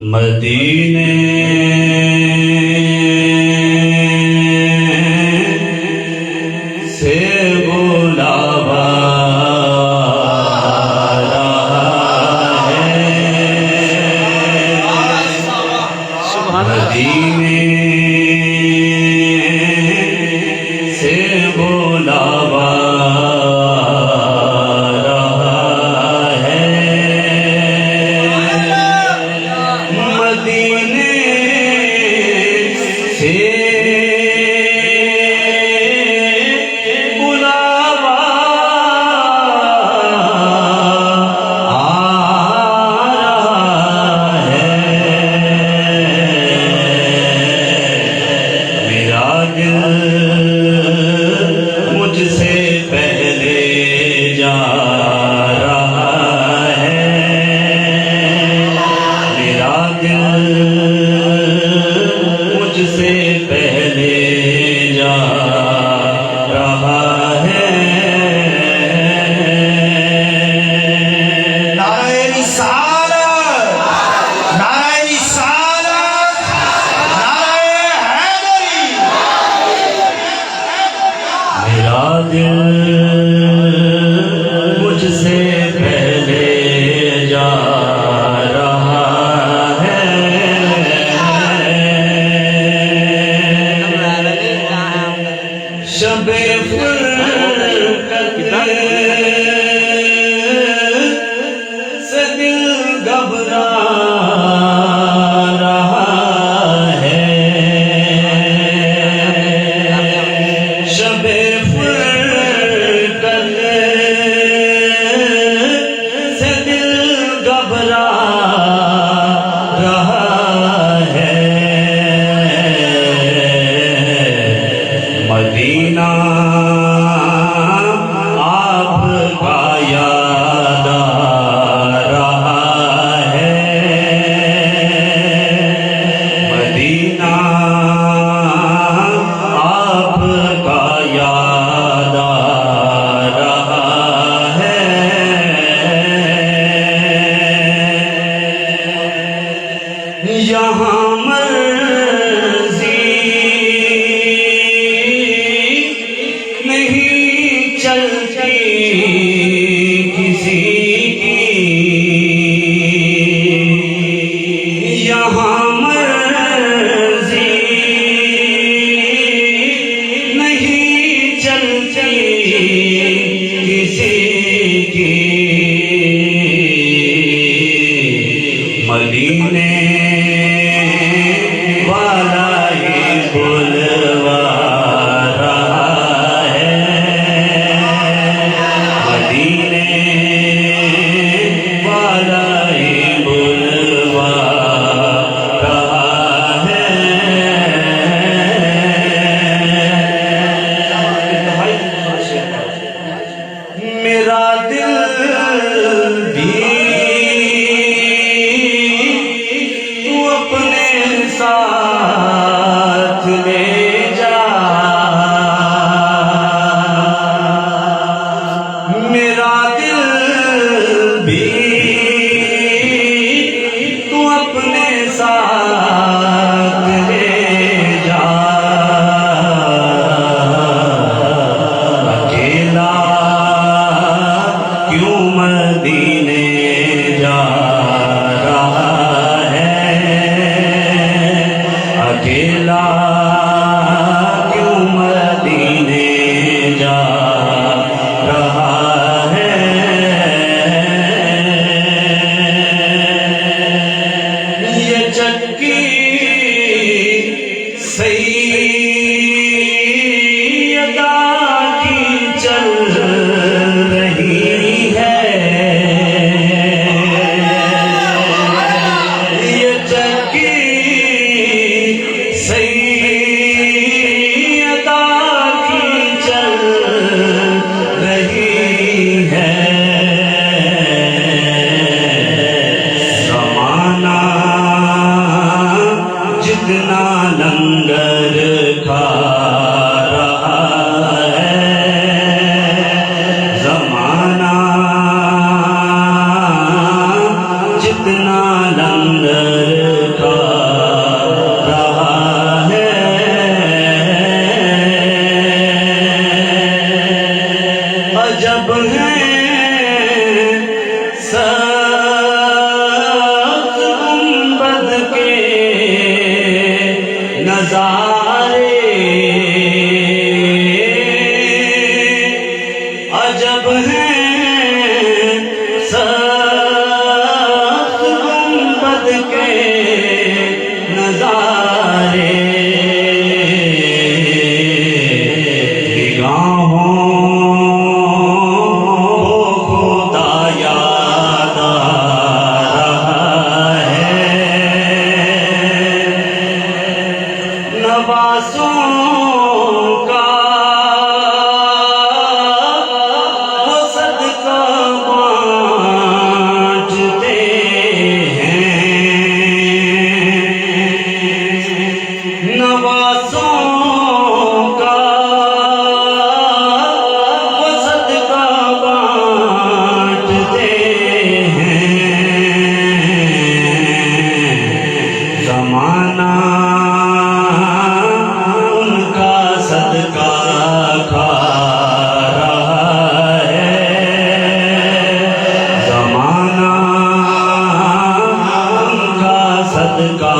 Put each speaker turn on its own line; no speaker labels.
मदीने से बुलावा रहा है, मदीने से बुलावा मुझसे पहले जा रहा है, मेरा दिल मुझसे पहले जा रहा है।
नारे रिसालत, नारे रिसालत, नारे हैदरी।
मेरा दिल मुझसे पहले जा रहा है, शबे फुरकत से दिल घबरा रहा है, शबे फुरकत से दिल घबरा रहा है। मदीना आपका याद आ रहा है, मदीना आपका याद आ रहा है। यहाँ नहीं चलती किसी की, यहाँ मर्जी नहीं चलती किसी की, मदीने वाला ही बुलवा रहा है, मदीने वाला ही बुलवा रहा है। मेरा दिल भी तू अपने साथ ले जा, मेरा दिल भी तू अपने साथ ले जा, अकेला क्यों मदीने जा रहा है, अकेला क्यों मदीने जा रहा है। ये चक्की नजारे अजब हैं सख्त गुंबद के नजारे निगाहों को खुदा याद आ रहा है नवासों का वो सदका बांटते हैं नवासों का वो सदका बांटते हैं ज़माना उनका सदका खा रहा है ज़माना उनका सदका